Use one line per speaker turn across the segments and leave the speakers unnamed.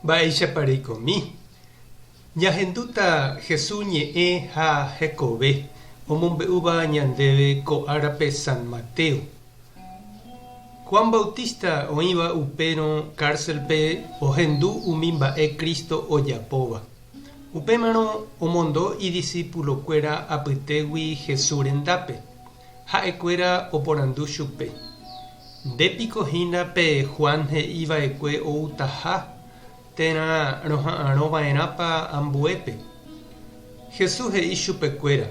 Mba'éichapare komi. Ñahendúta Jesús ñe'ẽ ha hekove omombe'úva ñandéve ko árape San Mateo. Juan Bautista oĩva upérõ cárcelpe ohendu umi mba'e Cristo ojapóva. Upémarõ omondo idiscípulokuéra apytégui Jesús rendápe. Ha'ekuéra oporandu chupe. Ndépiko hína pe Juan he'iva'ekue outaha térã roha'ãrova'erãpa ambuépe. Jesús he'i chupekuéra.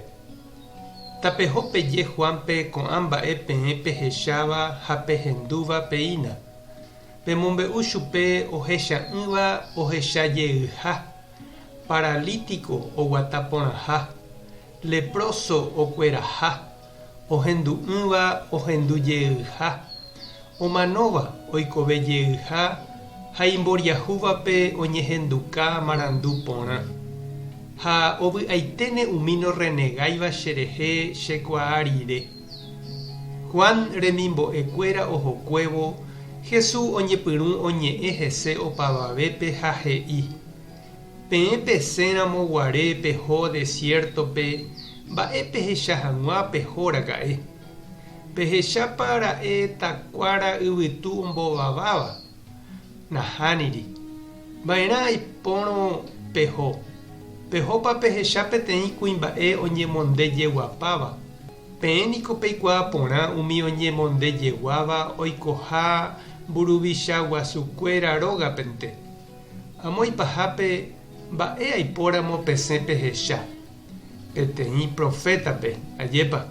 Tapeho peje Juanpe ko'ã mba'e peẽ pehecháva ha pehendúva peína. Pemombe'u chupe ohecha'ỹva ohechajeyha. Paralítico oguata porãha. Leproso okueraha. Ohendu'ỹva ohendujeyha. Omanóva oikovejeyha. Ha imboriahúvape oñehenduka marandu porã. Ha ovy'aiténe umíno renegáiva cherehe chekuaa Juan remimbo'ekuéra ohokuévo Jesús oñepyrũ oñe'ẽ hese opavavépe ha he'i. Peẽ peséramo guare peho desiertope mba'e pehecha hag̃ua pehoraka'e. Pehechápa ra'e takuára yvytu ombovaváva. Nahániri. Mba'erã aipórõ peho. Pehópa pehecha peteĩ kuimba'e oñemondejeguapáva. Peẽniko peikuaa porã umi oñemondejeguáva oikoha mburuvicha guasukuéra rógapente. Amo ipahápe mba'e aipóramo pesẽ pehecha. Peteĩ profétape ajépa.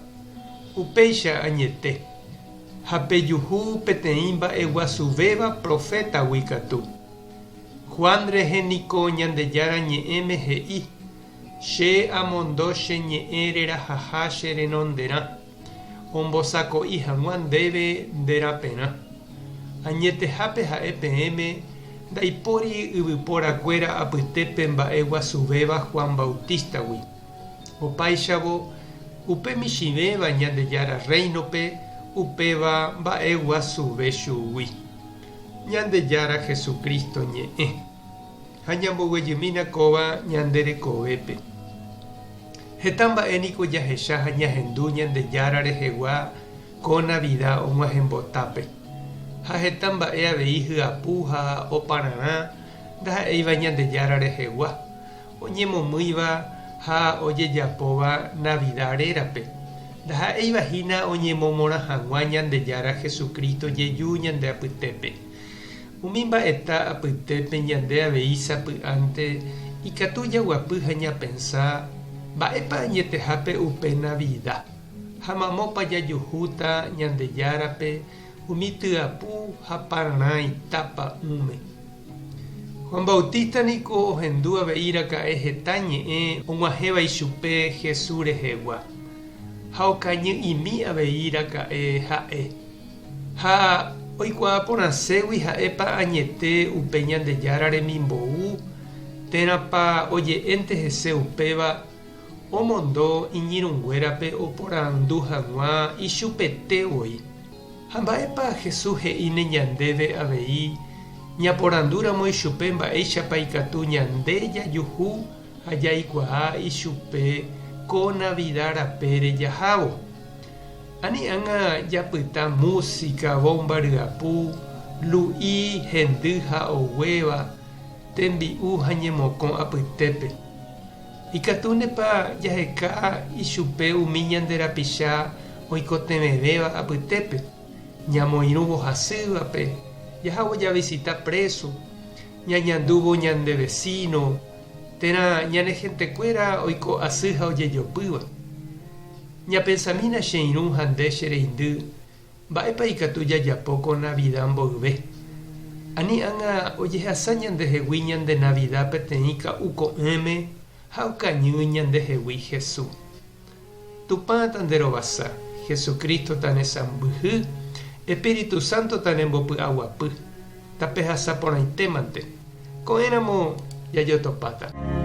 Upéicha añete. Ha pejuhu peteĩ mba'e guasuvéva profétagui katu. Juan reheniko ñandejára ñe'ẽme he'i. Che amondo che ñe'ẽ rerahaha che renonderã. Ombosako'i hag̃ua ndéve nderaperã. Añetehápe ha'e peẽme ndaipóri yvyporakuéra apytépe mba'e guasuvéva Juan Bautístagui. Opáichavo upe michĩvéva ñandejára reinope upéva mba'e guasuve chugui. Ñandejára Jesucristo ñe'ẽ. Ha ñamboguejymína kóva ñanderekovépe. Heta mba'éniko jahecha ha ñahendu ñandejára rehegua ko Navidad og̃uahẽmbotápe. Ha heta mba'e avei hyapu ha opararã ndaha'éiva ñandejára rehegua. Oñemomýiva ha ojejapóva Navidad rérape. Ndaha'éivahína oñemomorã hag̃ua ñandejára Jesucristo jeju ñande apytépe. Umi mba'eta apytépe ñande avei sapy'ánte ikatu jaguapy ha ñapensá mba'épa añetehápe upe Navidad. Ha mamópa jajuhúta ñandejárape umi tyapu ha pararã itápa ume. Juan Bautista niko ohendu ave'iraka'e heta ñe'ẽ og̃uahẽva ichupe Jesús rehegua. Ha okañy'imi ave'iraka'e ha'e. Ha oikuaa porãségui ha'épa añete upe ñandejára remimbou térãpa oje'énte hese upéva omondo iñirũnguérape oporandu hag̃ua ichupetevoi. Ha mba'épa Jesús he'íne ñandéve avei ñaporandúramo ichupe mba'éichapa ikatu ñande jajuhu ha jaikuaa ichupe ko Navidad rapére jahávo. Ani ãnga japyta música, bomba ryapu, lu'i hendy ha oguéva, tembi'u ha ñemokõ apytépe. Ikatúnepa jaheka ichupe umi ñanderapicha oikotevẽvéva apytépe. Ñamoirũvo hasývape, jahávo javisita preso, ñañandúvo ñande vecino, térã ñane hentekuéra oiko asy ha ojejopýva. Ñapensamína che irũ ha nde che reindy mba'épa ikatu jajapo ko Navidad mboyve. Ani ãnga ojehasa ñandehegui ñande Navidad peteĩ ka'u ko'ẽme ha okañy ñandehegui Jesús. Tupã tanderovasa, Jesucristo tanesãmbyhy, Espíritu Santo tanembopy'aguapy. Tapehasa porãitémante. Ko'ẽramo jajotopáta.